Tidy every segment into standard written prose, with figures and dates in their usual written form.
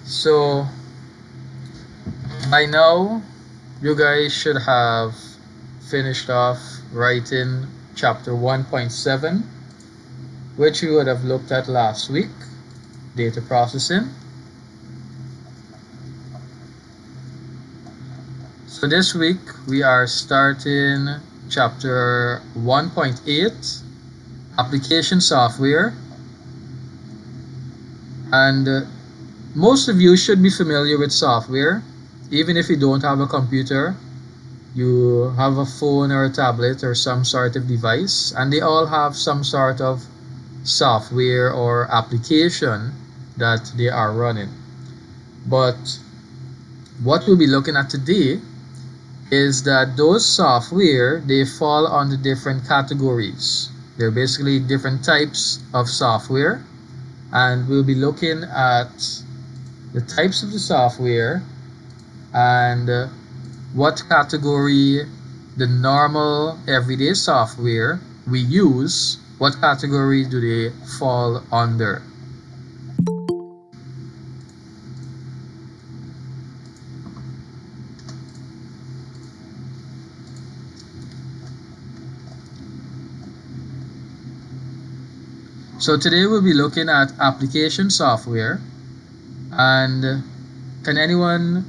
So by now, you guys should have finished off writing chapter 1.7, which we would have looked at last week, data processing. So this week we are starting chapter 1.8, application software. And most of you should be familiar with software. Even if you don't have a computer, you have a phone or a tablet or some sort of device, and they all have some sort of software or application that they are running. But what we'll be looking at today is that those software, they fall under different categories. They're basically different types of software, and we'll be looking at the types of the software and what category the normal everyday software we use, what category do they fall under. So today we'll be looking at application software. And can anyone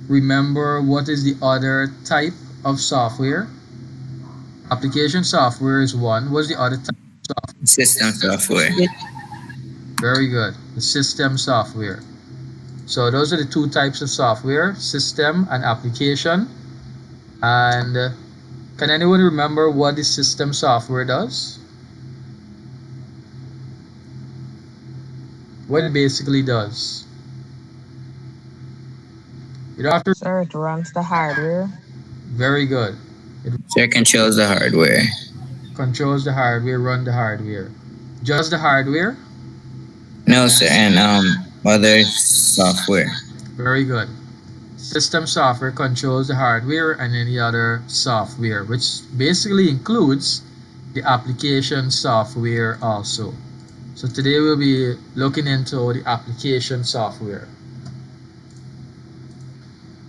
remember what is the other type of software? Application software is one. What's the other type of software? System software. Very good. The system software. So those are the two types of software, system and application. And can anyone remember what the system software does? What it basically does? You don't have to. Sir, it runs the hardware. Very good. It So it controls the hardware. controls the hardware, run the hardware. Just the hardware? No, sir, and other software. Very good. System software controls the hardware and any other software, which basically includes the application software also. So today we'll be looking into the application software.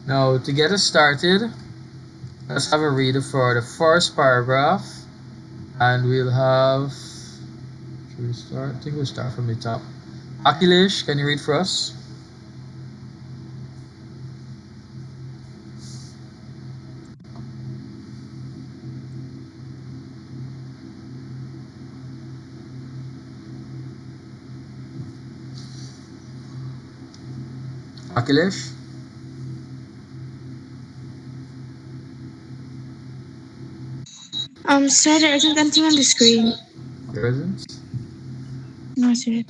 Now to get us started, let's have a reader for the first paragraph, and we'll have, should we start? I think we'll start from the top. Akhilesh, can you read for us? Akhilesh? Sir, there isn't anything on the screen. There isn't? No, sir.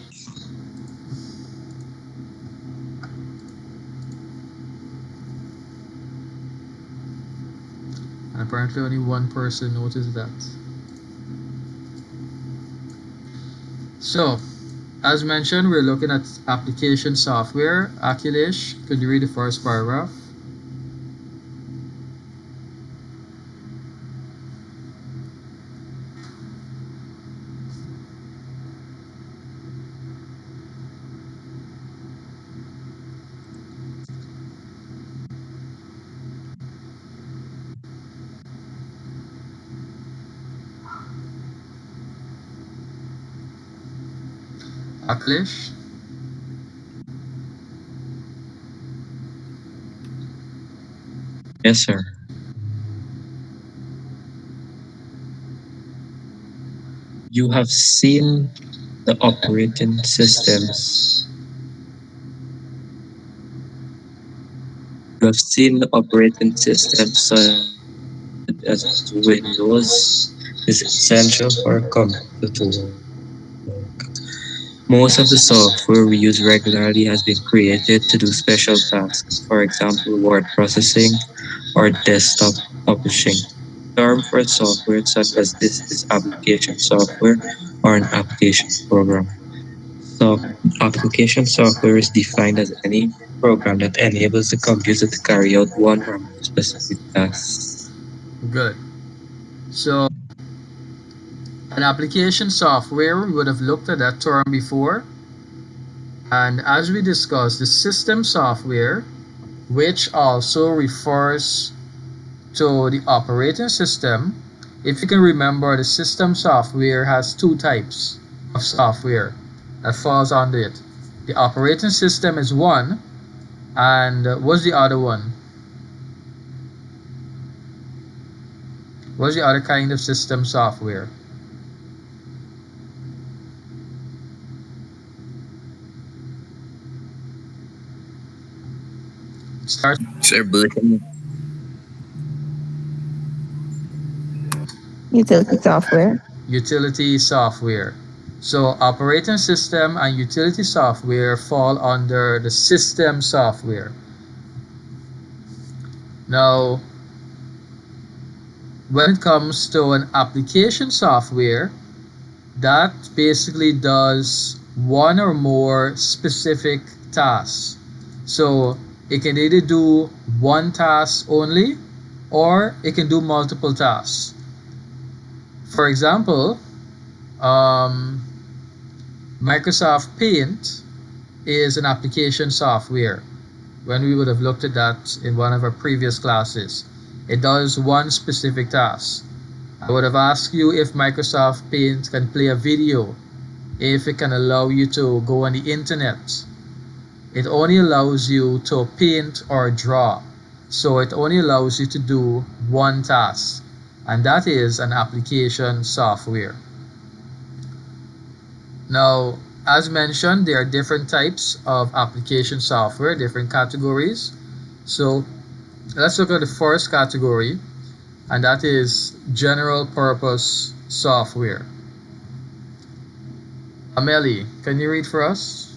And apparently only one person noticed that. So, as mentioned, we're looking at application software. Akhilesh, could you read the first paragraph? Akhilesh? Yes, sir. You have seen the operating systems. You have seen the operating systems such as Windows is essential for a computer to work. Most of the software we use regularly has been created to do special tasks, for example, word processing or desktop publishing. Term for software such as this is application software or an application program. So, application software is defined as any program that enables the computer to carry out one or more specific tasks. Good. So, an application software, we would have looked at that term before. And as we discussed, the system software, which also refers to the operating system, if you can remember, the system software has two types of software that falls under it. The operating system is one, and what's the other one? What's the other kind of system software? It starts Sir Booting. Utility software. utility software. So operating system and utility software fall under the system software. Now, when it comes to an application software, that basically does one or more specific tasks. So it can either do one task only or it can do multiple tasks. For example, um, Microsoft Paint is an application software. When we would have looked at that in one of our previous classes, it does one specific task. I would have asked you if Microsoft Paint can play a video, if it can allow you to go on the internet. It only allows you to paint or draw. So it only allows you to do one task, and that is an application software. Now, as mentioned, there are different types of application software, different categories. So let's look at the first category, and that is general purpose software. Amelie, can you read for us?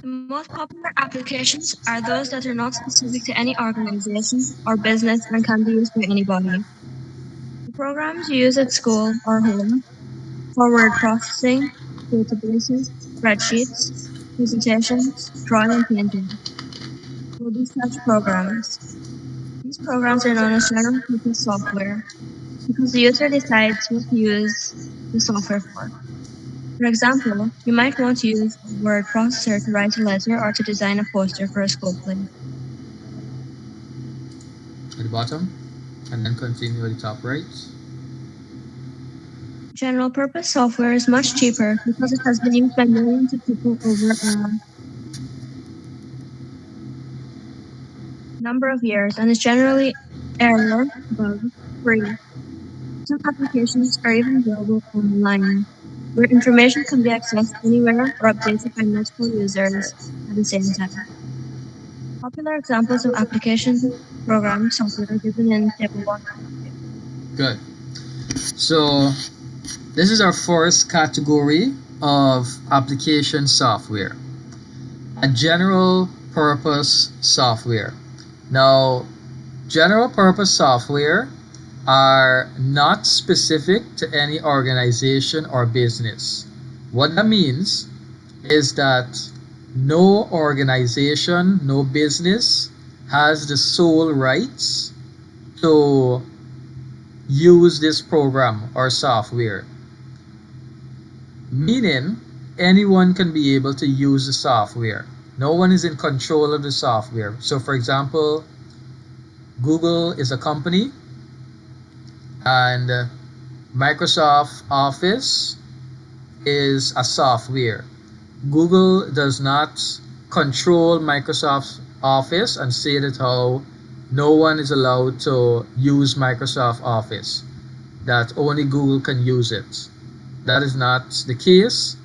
The most popular applications are those that are not specific to any organization or business and can be used by anybody. The programs you use at school or home for word processing, databases, spreadsheets, presentations, drawing, and painting will be such programs. These programs are known as general purpose software because the user decides what to use the software for. For example, you might want to use a word processor to write a letter or to design a poster for a school play. At the bottom, and then continue at the top right. General purpose software is much cheaper because it has been used by millions of people over a number of years and is generally error, bug, free. Some applications are even available online, where information can be accessed anywhere or updated by multiple users at the same time. Popular examples of application program software are given in Table 1. Good. So this is our first category of application software, a general purpose software. Now, general purpose software are not specific to any organization or business. What that means is that no organization, no business has the sole rights to use this program or software. Meaning, anyone can be able to use the software. No one is in control of the software. So, for example, Google is a company, and Microsoft Office is a software. Google does not control Microsoft Office and say that how no one is allowed to use Microsoft Office, that only Google can use it. That is not the case,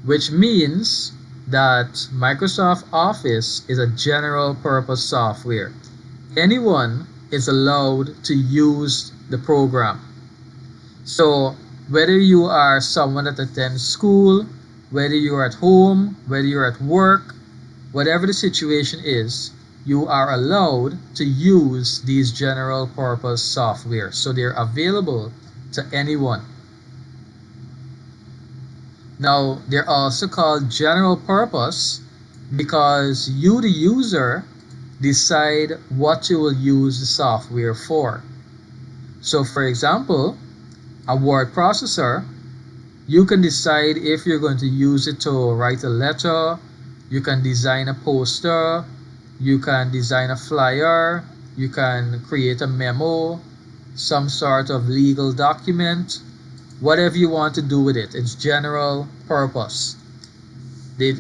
which means that Microsoft Office is a general purpose software. Anyone is allowed to use the program. So whether you are someone that attends school, whether you're at home, whether you're at work, whatever the situation is, you are allowed to use these general purpose software. So they're available to anyone. Now, they're also called general purpose because you, the user, decide what you will use the software for. So, for example, a word processor You can decide if you're going to use it to write a letter, you can design a poster, you can design a flyer, you can create a memo, some sort of legal document, whatever you want to do with it. It's general purpose. They,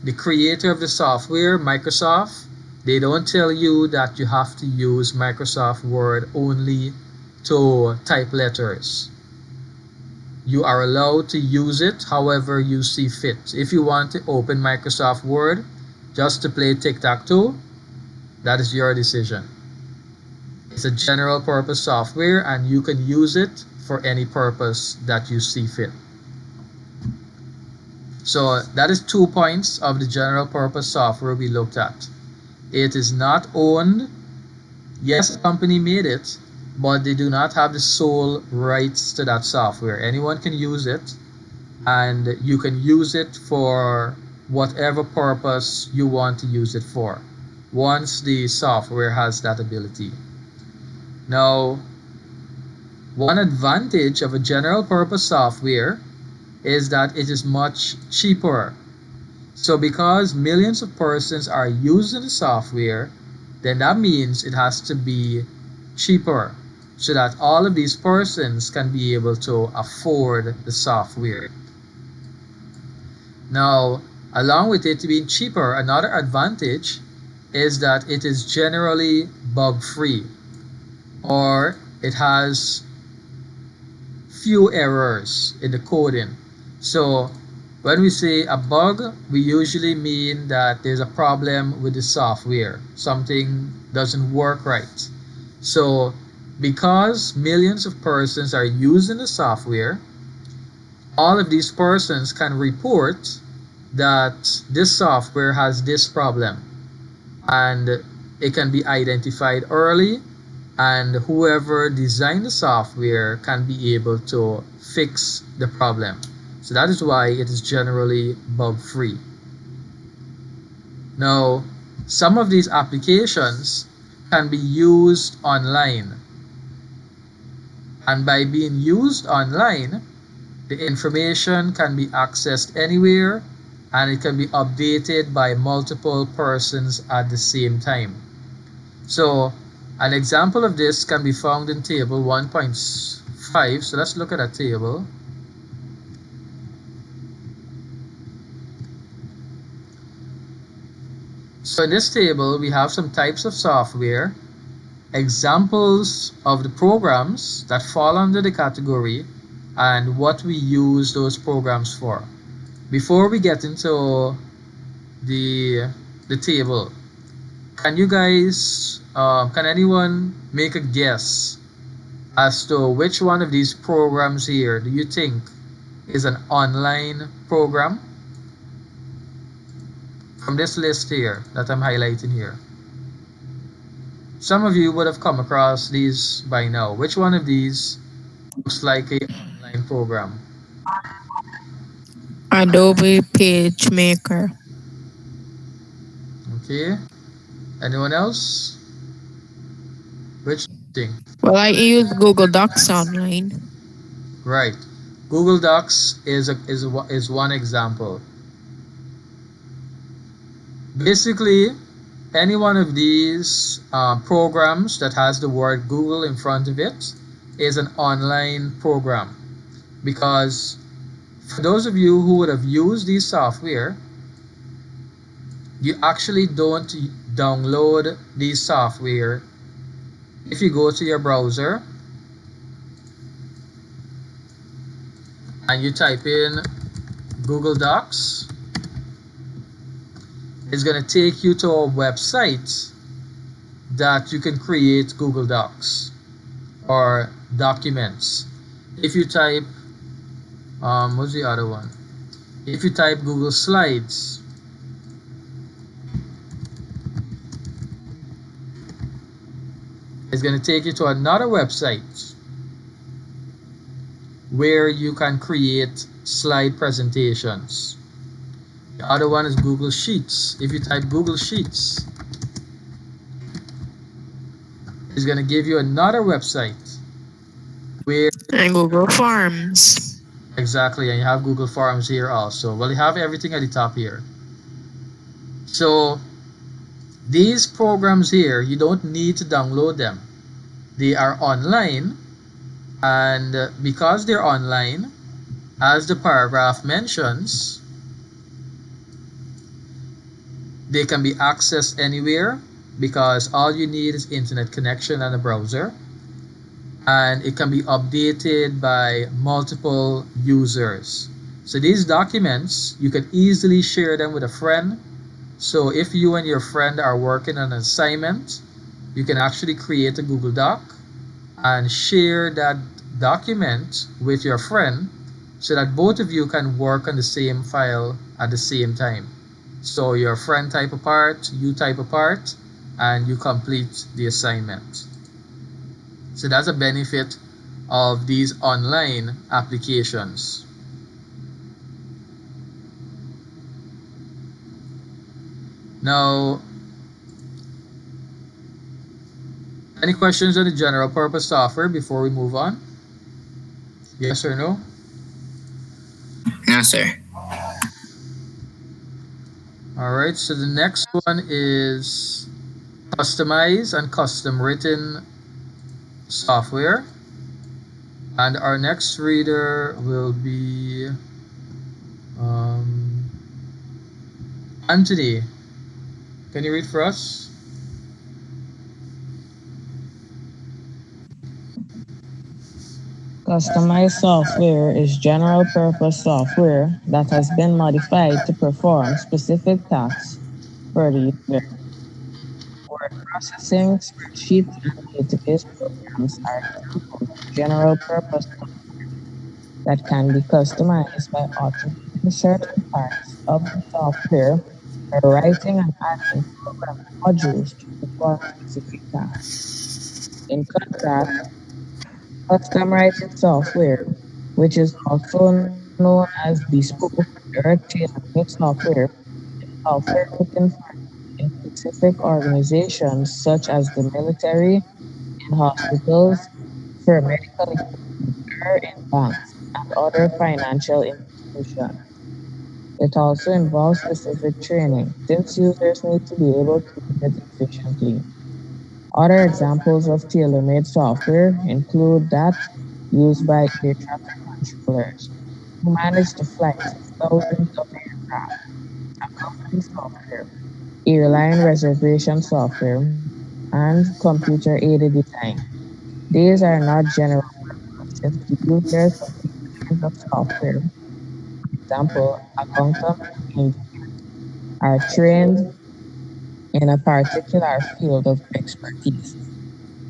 the creator of the software, Microsoft, they don't tell you that you have to use Microsoft Word only to type letters. You are allowed to use it however you see fit. If you want to open Microsoft Word just to play tic-tac-toe, that is your decision. It's a general purpose software and you can use it for any purpose that you see fit. So that is 2 points of the general purpose software we looked at. It is not owned. Yes, a company made it, but they do not have the sole rights to that software. Anyone can use it, and you can use it for whatever purpose you want to use it for once the software has that ability. Now, one advantage of a general purpose software is that it is much cheaper. So because millions of persons are using the software, then that means it has to be cheaper so that all of these persons can be able to afford the software. Now, along with it being cheaper, another advantage is that it is generally bug-free, or it has few errors in the coding. So when we say a bug, we usually mean that there's a problem with the software. Something doesn't work right. So because millions of persons are using the software, all of these persons can report that this software has this problem, and it can be identified early, and whoever designed the software can be able to fix the problem. So that is why it is generally bug free. Now, some of these applications can be used online, and by being used online, the information can be accessed anywhere and it can be updated by multiple persons at the same time. So an example of this can be found in table 1.5. So let's look at that table. So in this table, we have some types of software, examples of the programs that fall under the category, and what we use those programs for. Before we get into the table, can you guys, can anyone make a guess as to which one of these programs here do you think is an online program? From this list here that I'm highlighting here. Some of you would have come across these by now. Which one of these looks like an online program? Adobe PageMaker. Okay. Anyone else? Which thing? Well, I use Google Docs online. Right. Google Docs is one example. Basically, any one of these programs that has the word Google in front of it is an online program, because for those of you who would have used these software, you actually don't download these software. If you go to your browser and you type in Google Docs, it's going to take you to a website that you can create Google Docs or documents. If you type, what's the other one? If you type Google Slides, it's going to take you to another website where you can create slide presentations. The other one is Google Sheets. If you type Google Sheets, it's going to give you another website where, And Google Forms. Exactly, and you have Google Forms here also. Well, you have everything at the top here. So these programs here, you don't need to download them. They are online, and because they're online, as the paragraph mentions, they can be accessed anywhere because all you need is internet connection and a browser, and it can be updated by multiple users. So these documents, you can easily share them with a friend. So if you and your friend are working on an assignment, you can actually create a Google Doc and share that document with your friend so that both of you can work on the same file at the same time. So your friend type a part, you type a part, and you complete the assignment. So that's a benefit of these online applications. Now, any questions on the general purpose software before we move on? Yes or no? No, sir. Alright, so the next one is customized and custom written software. And our next reader will be um, Anthony. Can you read for us? Customized software is general purpose software that has been modified to perform specific tasks for the user. Word processing, spreadsheets, and database programs are examples of general purpose that can be customized by automating certain parts of the software or writing and adding program modules to perform specific tasks. In contrast, custom writing software, which is also known as bespoke or tailor-made software, software written in specific organizations such as the military, in hospitals, for medical equipment, or in banks and other financial institutions. It also involves specific training, since users need to be able to use it efficiently. Other examples of tailor-made software include that used by air traffic controllers who manage the flights of thousands of aircraft, accounting software, airline reservation software, and computer-aided design. These are not general purpose since the users of these kinds of software, for example, accountants and are trained in a particular field of expertise.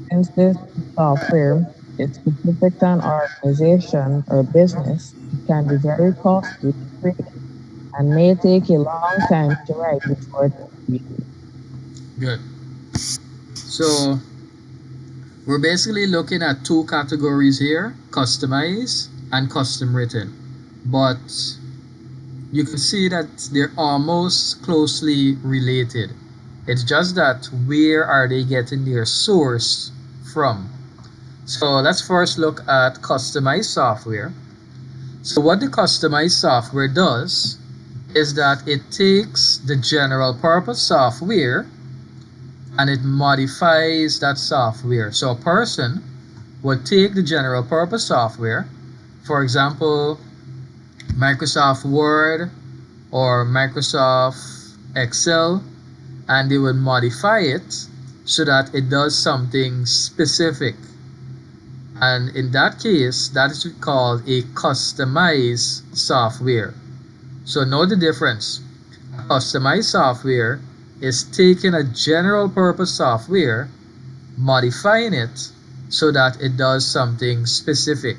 Since this software is specific to an organization or business, it can be very costly to create and may take a long time to write before it can be used. Good. So we're basically looking at two categories here, customized and custom written. But you can see that they're almost closely related. It's just that where are they getting their source from? So let's first look at customized software. So what the customized software does is that it takes the general purpose software and it modifies that software. So a person would take the general purpose software, for example, Microsoft Word or Microsoft Excel, and they would modify it so that it does something specific. And in that case, that is called a customized software. So know the difference. Customized software is taking a general purpose software, modifying it so that it does something specific.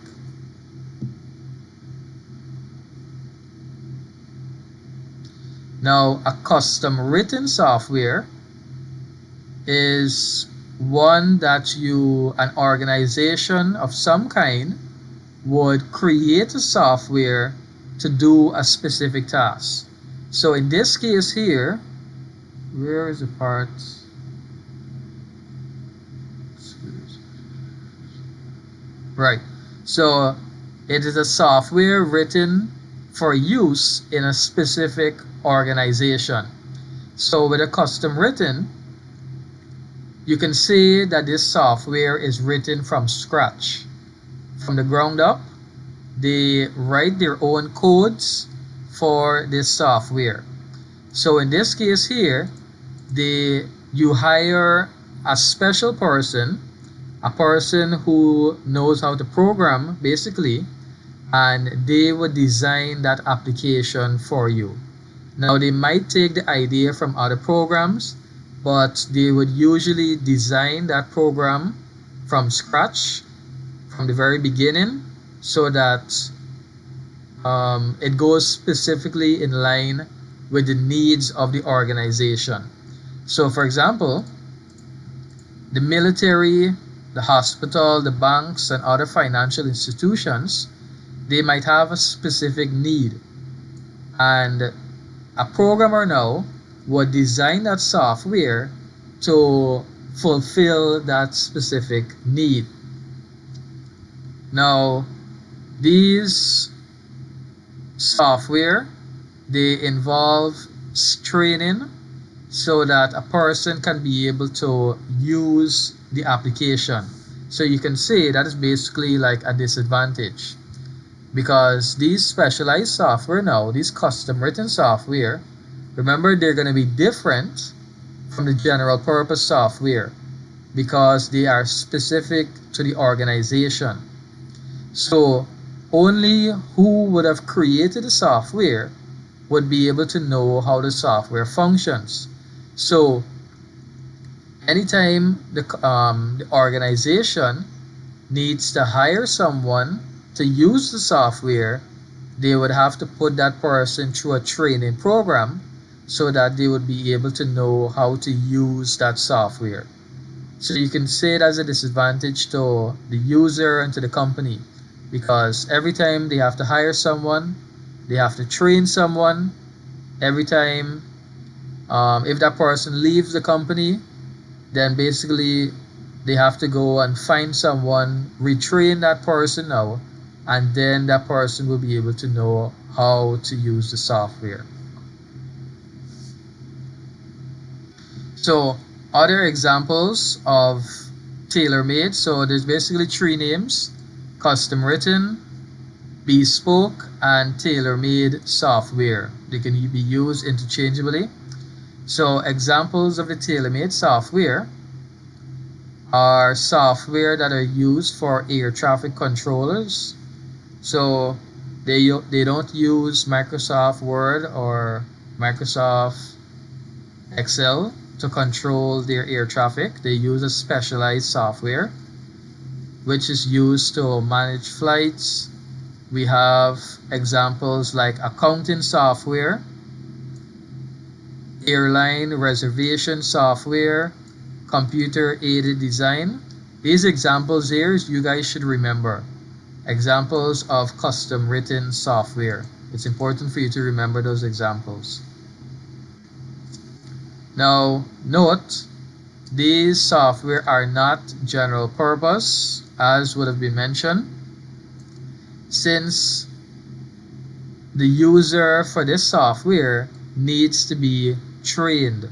Now, a custom written software is one that an organization of some kind would create a software to do a specific task. So in this case here, where is the part? Right. So It is a software written for use in a specific organization. So with a custom written, you can say that this software is written from scratch, from the ground up. They write their own codes for this software. So in this case here, you hire a special person, a person who knows how to program basically, and they would design that application for you. Now they might take the idea from other programs, but they would usually design that program from scratch, from the very beginning, so that it goes specifically in line with the needs of the organization. So for example, the military, the hospital, the banks, and other financial institutions, they might have a specific need, and a programmer now would design that software to fulfill that specific need. Now, these software, they involve training so that a person can be able to use the application. So you can say that is basically like a disadvantage, because these specialized software now, these custom written software, remember they're going to be different from the general purpose software because they are specific to the organization. So only who would have created the software would be able to know how the software functions. So anytime the organization needs to hire someone to use the software, they would have to put that person through a training program so that they would be able to know how to use that software. So you can say it as a disadvantage to the user and to the company, because every time they have to hire someone, they have to train someone. Every time, if that person leaves the company, then basically they have to go and find someone, retrain that person now, and then that person will be able to know how to use the software. So other examples of tailor-made, so there's basically three names: custom written, bespoke, and tailor-made software. They can be used interchangeably. So examples of the tailor-made software are software that are used for air traffic controllers. So they don't use Microsoft Word or Microsoft Excel to control their air traffic. They use a specialized software which is used to manage flights. We have examples like accounting software, airline reservation software, computer aided design. These examples here, you guys should remember. Examples of custom written software. It's important for you to remember those examples. Now, note, these software are not general purpose, as would have been mentioned, since the user for this software needs to be trained.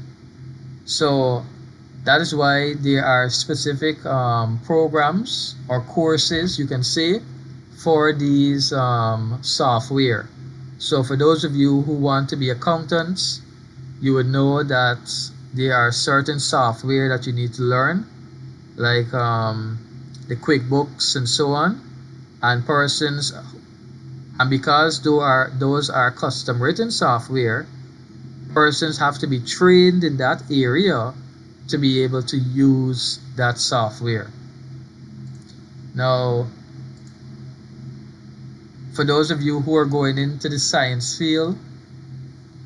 So that is why there are specific programs or courses, you can say, for these software. So for those of you who want to be accountants, you would know that there are certain software that you need to learn, like the QuickBooks and so on, and because those are custom written software, persons have to be trained in that area to be able to use that software. Now, for those of you who are going into the science field,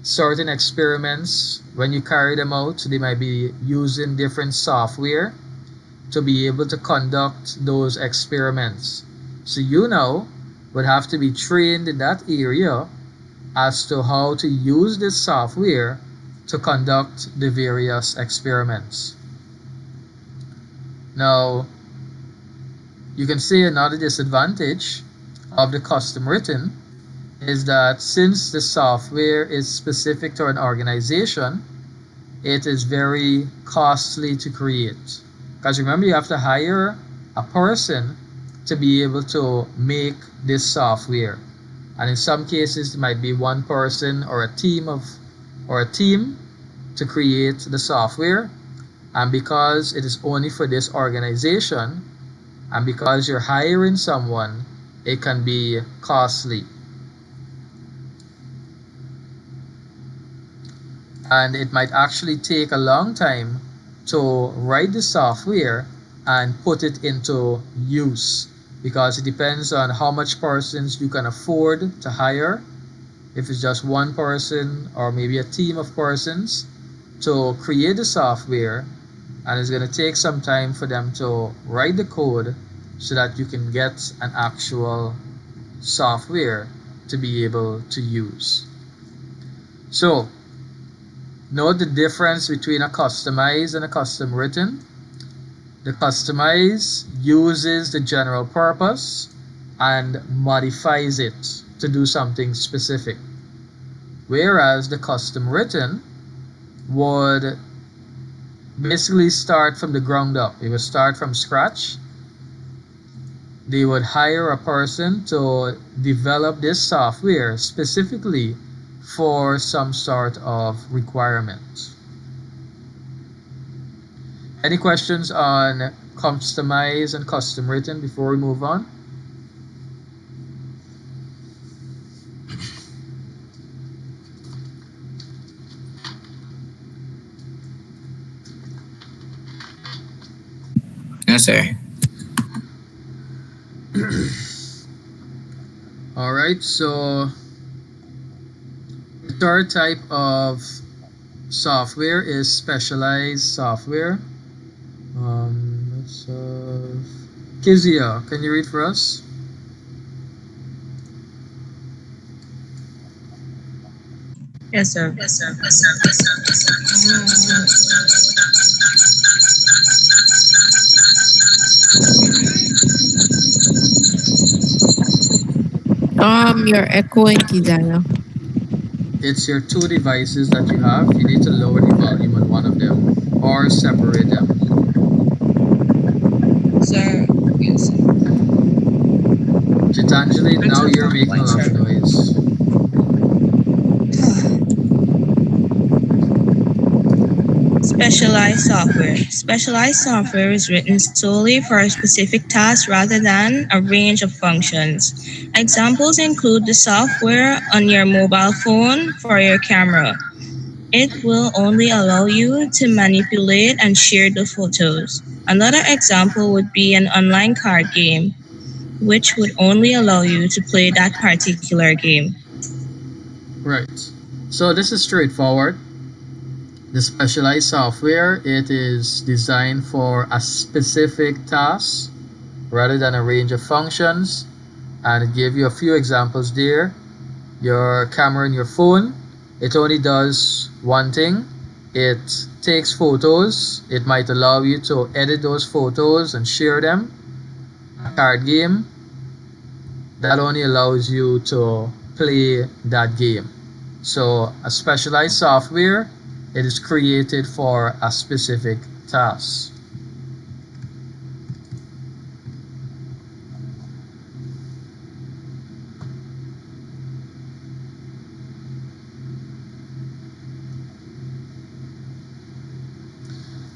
certain experiments, when you carry them out, they might be using different software to be able to conduct those experiments. So you now would have to be trained in that area as to how to use this software to conduct the various experiments. Now, you can see another disadvantage of the custom written is that since the software is specific to an organization, it is very costly to create. Because remember, you have to hire a person to be able to make this software. And in some cases, it might be one person or a team to create the software. And because it is only for this organization, and because you're hiring someone, it can be costly. And it might actually take a long time to write the software and put it into use, because it depends on how much persons you can afford to hire. If it's just one person or maybe a team of persons to create the software, and it's going to take some time for them to write the code so that you can get an actual software to be able to use. So note the difference between a customized and a custom written. The customized uses the general purpose and modifies it to do something specific, whereas the custom written would basically start from the ground up. It would start from scratch. They would hire a person to develop this software specifically for some sort of requirement. Any questions on customized and custom written before we move on? No, sir. All right, so the third type of software is specialized software. Let's have Kizia, can you read for us? Yes, sir. You're echoing, Kizaya. It's your two devices that you have. You need to lower the volume on one of them or separate them. Sir. Yes. Gitanjali, now you're making a lot of noise. Specialized software. Specialized software is written solely for a specific task rather than a range of functions. Examples include the software on your mobile phone for your camera. It will only allow you to manipulate and share the photos. Another example would be an online card game, which would only allow you to play that particular game. Right. So this is straightforward. The specialized software, it is designed for a specific task rather than a range of functions. And it gave you a few examples there. Your camera in your phone, it only does one thing. It takes photos. It might allow you to edit those photos and share them. A card game, that only allows you to play that game. So a specialized software, it is created for a specific task.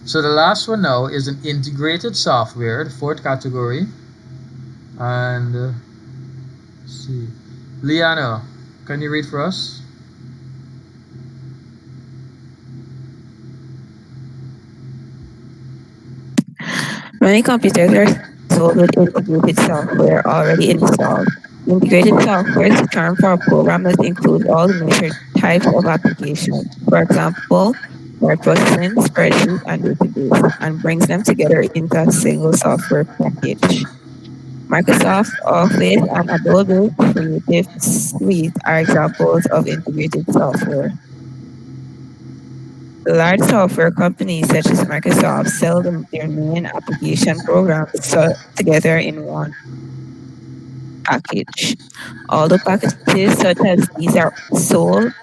So the last one now is an integrated software, the fourth category. And let's see, Liana, can you read for us? Many computers are sold with integrated software already installed. Integrated software is a term for a program that includes all the major types of applications. For example, word processing, spreadsheet, and database, and brings them together into a single software package. Microsoft Office and Adobe Creative Suite are examples of integrated software. Large software companies such as Microsoft sell their main application programs together in one. package. Although packages such as these are sold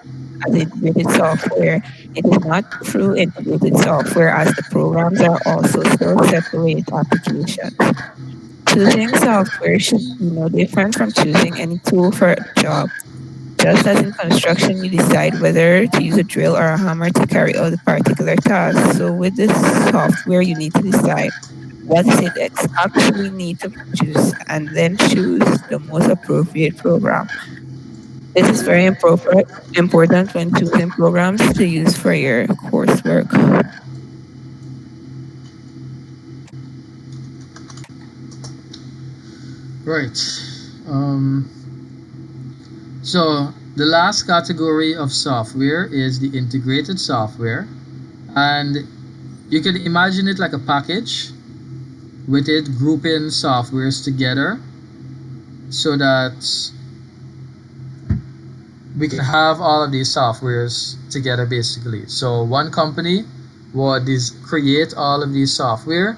as integrated software, it is not true integrated software as the programs are also still separate applications. Choosing software should be no different from choosing any tool for a job. Just as in construction, you decide whether to use a drill or a hammer to carry out a particular task. So with this software, you need to decide what is it actually need to produce and then choose the most appropriate program. This is very important when choosing programs to use for your coursework. Right. Um, so the last category of software is the integrated software, and you can imagine it like a package with it grouping softwares together so that we can have all of these softwares together basically. So one company would create all of these software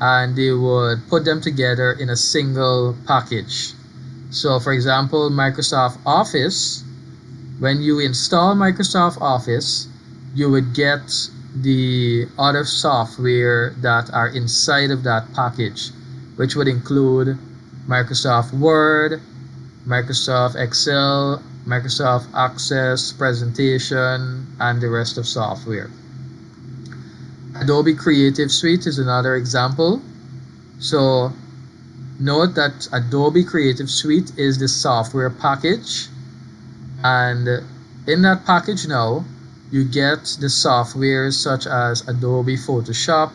and they would put them together in a single package. So for example, Microsoft Office, when you install Microsoft Office, you would get the other software that are inside of that package, which would include Microsoft Word, Microsoft Excel, Microsoft Access, Presentation, and the rest of software. Adobe Creative Suite is another example. So note that Adobe Creative Suite is the software package, and in that package now you get the software such as Adobe Photoshop,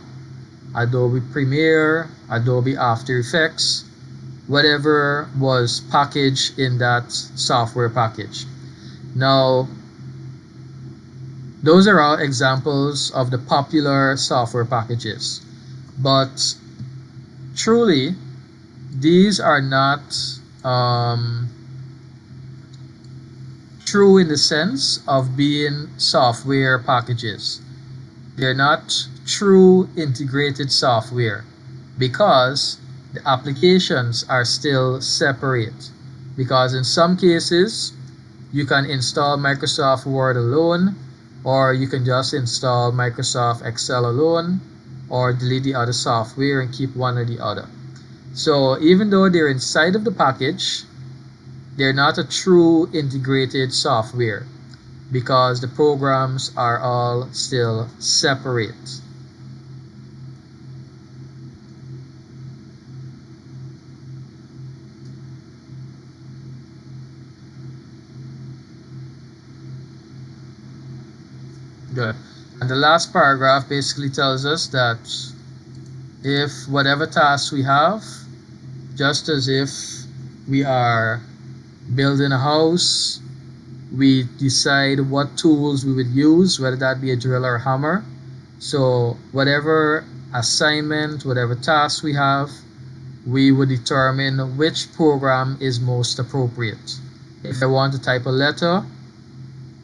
Adobe Premiere, Adobe After Effects, whatever was packaged in that software package. Now, those are all examples of the popular software packages, but truly these are not true in the sense of being software packages. They're not true integrated software because the applications are still separate. Because in some cases, you can install Microsoft Word alone, or you can just install Microsoft Excel alone, or delete the other software and keep one or the other. So even though they're inside of the package, they're not a true integrated software because the programs are all still separate. Good. And the last paragraph basically tells us that if whatever tasks we have, just as if we are building a house, we decide what tools we would use, whether that be a drill or a hammer. So whatever assignment, whatever task we have, we would determine which program is most appropriate. If I want to type a letter,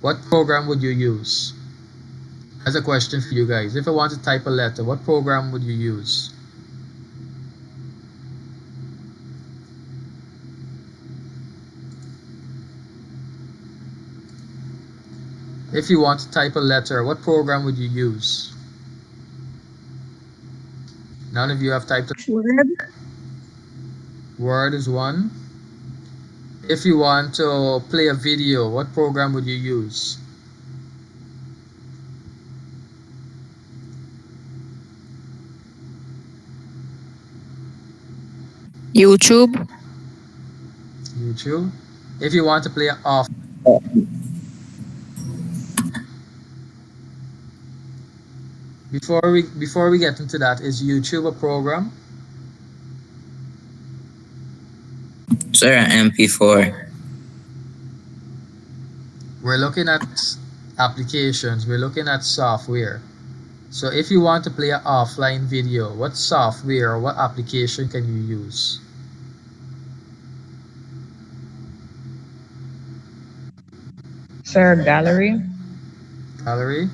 what program would you use? That's a question for you guys. If I want to type a letter, what program would you use? If you want to type a letter, what program would you use? None of you have typed a Word. Word is one. If you want to play a video, what program would you use? YouTube. YouTube. If you want to play off, before we get into that, is YouTube a program? Sir, MP4. We're looking at applications, we're looking at software. So if you want to play an offline video, what software or what application can you use? Sir, gallery. Gallery?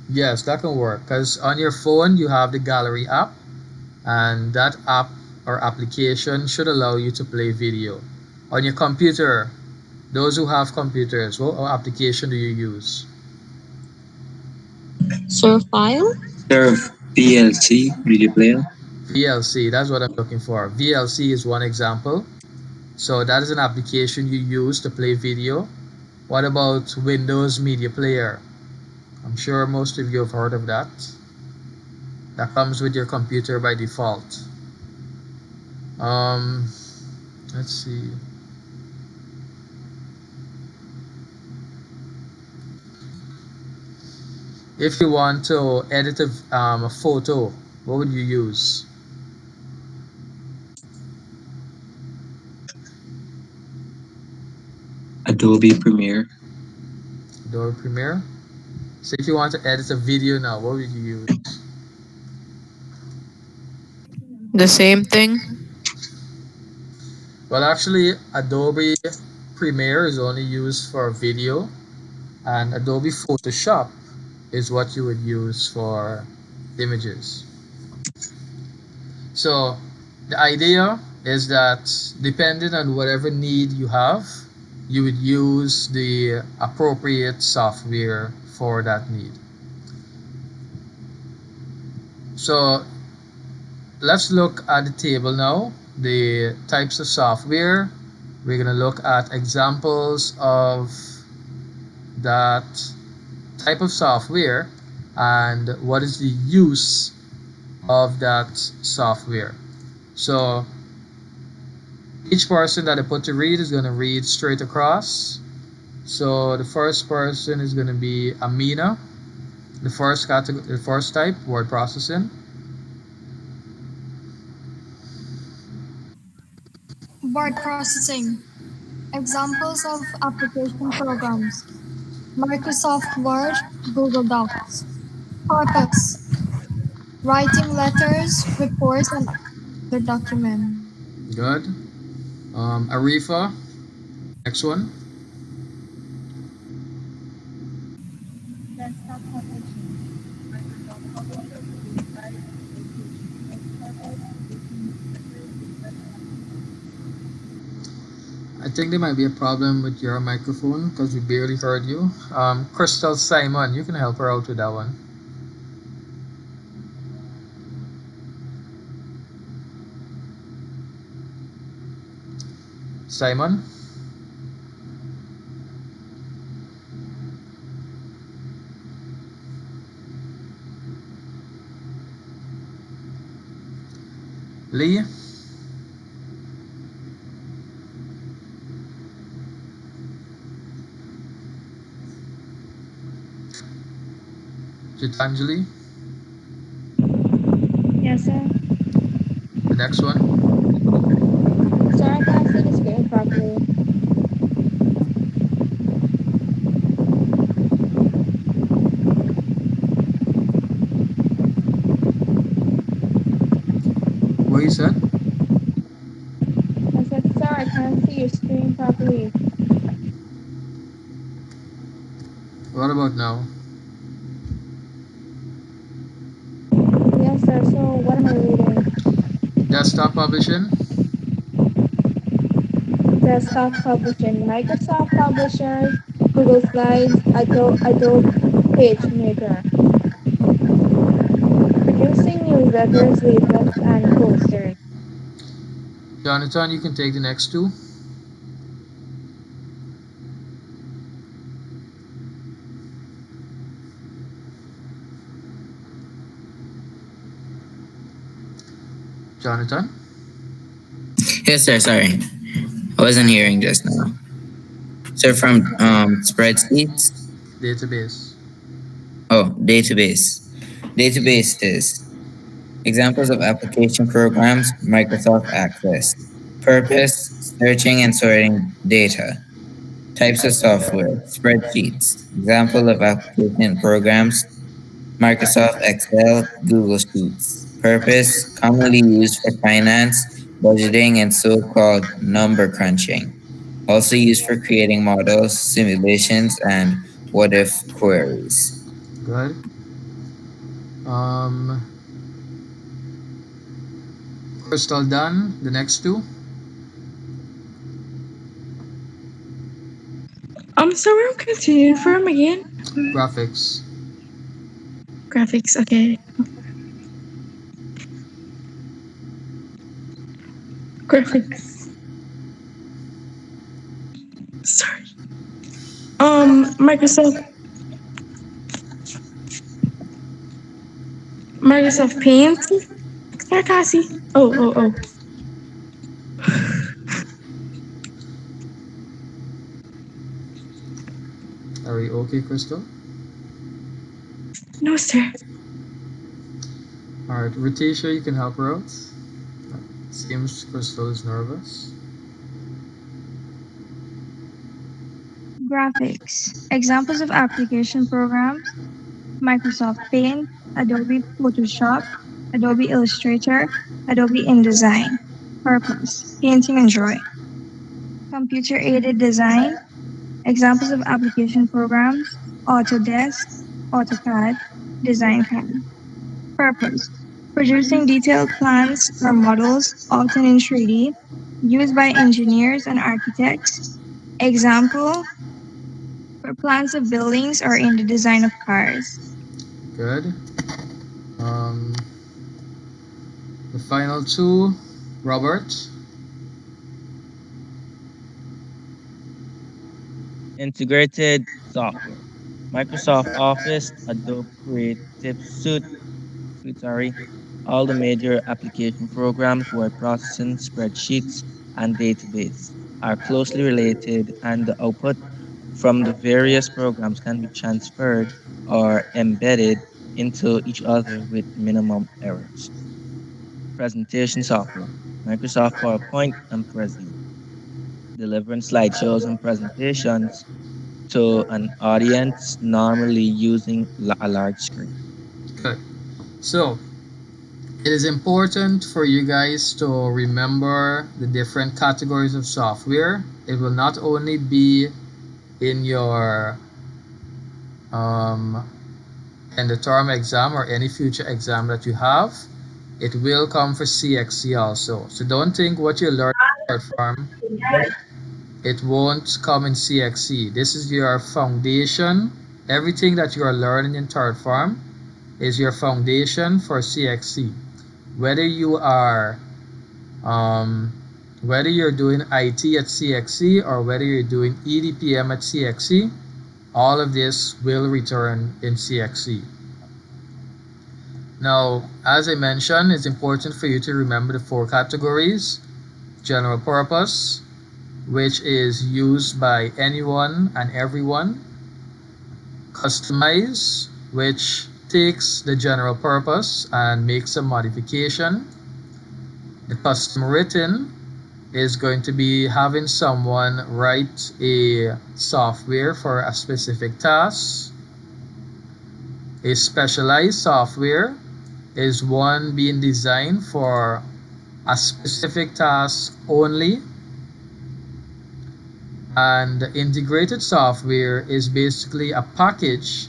Yes, that can work because on your phone you have the Gallery app, and that app or application should allow you to play video. On your computer, those who have computers, what application do you use? Surfile? Sir, VLC, video player. VLC, that's what I'm looking for. VLC is one example. So that is an application you use to play video. What about Windows Media Player? I'm sure most of you have heard of that. That comes with your computer by default. Um, let's see. If you want to edit a photo, what would you use? Adobe Premiere. Adobe Premiere. So if you want to edit a video now, what would you use? The same thing. Well, actually, Adobe Premiere is only used for video, and Adobe Photoshop is what you would use for images. So the idea is that depending on whatever need you have, you would use the appropriate software for that need. So let's look at the table now, the types of software. We're going to look at examples of that type of software and what is the use of that software. So each person that I put to read is going to read straight across. So the first person is going to be Amina. The first type, word processing. Word processing. Examples of application programs. Microsoft Word, Google Docs. Purpose. Writing letters, reports, and other documents. Good. Arifa, next one. I think there might be a problem with your microphone because we barely heard you. Crystal Simon, you can help her out with that one. Simon? Lee? Gitanjali? Yes, sir. The next one? Sir, I can't see the screen properly. What you said? I said, sir, I can't see your screen properly. What about now? Yes, sir. So what am I reading? Desktop publishing? Desktop publishing, Microsoft Publisher, Google Slides, Adobe PageMaker. Producing newsletters, leaflets, and posters. Jonathan, you can take the next two. Jonathan? Yes, sir. Sorry, I wasn't hearing just now. So from spreadsheets. Database. Oh, database. Database is examples of application programs, Microsoft Access. Purpose, searching and sorting data. Types of software, spreadsheets. Example of application programs, Microsoft Excel, Google Sheets. Purpose, commonly used for finance, budgeting, and so-called number crunching. Also used for creating models, simulations, and what-if queries. Good. Crystal done. The next two. Sorry, I'm continuing from again. Graphics. Graphics, okay. Graphics. Sorry. Microsoft Paint. Sorry, Cassie. Oh. Are we okay, Crystal? No, sir. Alright, Ratisha, you can help her out. Seems Crystal is nervous. Graphics. Examples of application programs: Microsoft Paint, Adobe Photoshop, Adobe Illustrator, Adobe InDesign. Purpose: painting and drawing. Computer-aided design. Examples of application programs: Autodesk, AutoCAD, DesignCAD. Purpose: producing detailed plans or models, often in 3D, used by engineers and architects. Example: for plans of buildings or in the design of cars. Good. The final two, Robert. Integrated software. Microsoft Office, Adobe Creative Suite, all the major application programs, word processing, spreadsheets, and database are closely related, and the output from the various programs can be transferred or embedded into each other with minimum errors. Presentation software. Microsoft PowerPoint and Prezi, delivering slideshows and presentations to an audience normally using a large screen. Good. So, it is important for you guys to remember the different categories of software. It will not only be in your end of term exam or any future exam that you have. It will come for CXC also. So don't think what you learn in third form, it won't come in CXC. This is your foundation. Everything that you are learning in third form is your foundation for CXC. Whether you are whether you're doing IT at CXC or whether you're doing EDPM at CXC, all of this will return in CXC. Now, as I mentioned, it's important for you to remember the four categories: general purpose, which is used by anyone and everyone; customize, which takes the general purpose and makes a modification; the custom written is going to be having someone write a software for a specific task; a specialized software is one being designed for a specific task only; and integrated software is basically a package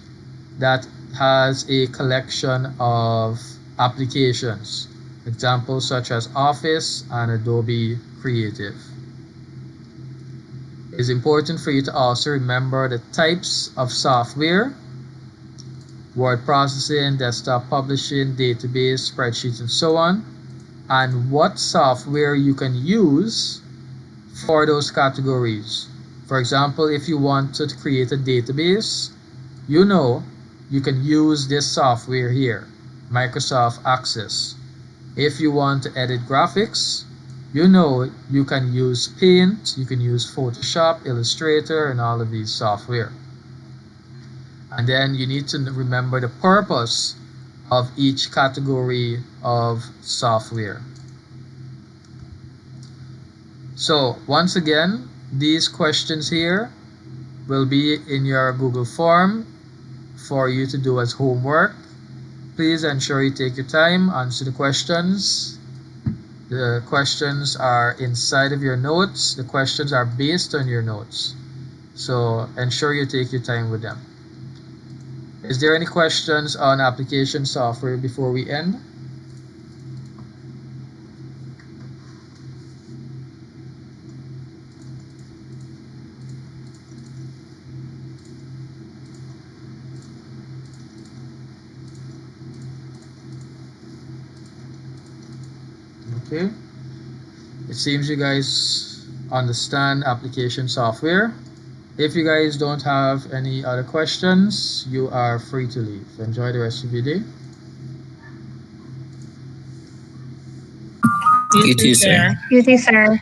that has a collection of applications, examples such as Office and Adobe Creative. It's important for you to also remember the types of software: word processing, desktop publishing, database, spreadsheets, and so on, and what software you can use for those categories. For example, if you want to create a database, you know you can use this software here, Microsoft Access. If you want to edit graphics, you know you can use Paint, you can use Photoshop, Illustrator, and all of these software. And then you need to remember the purpose of each category of software. So once again, these questions here will be in your Google form for you to do as homework. Please ensure you take your time, answer the questions. The questions are inside of your notes. The questions are based on your notes. So ensure you take your time with them. Is there any questions on application software before we end? Okay. It seems you guys understand application software. If you guys don't have any other questions, you are free to leave. Enjoy the rest of your day. You You too, too, sir. sir. You too, sir.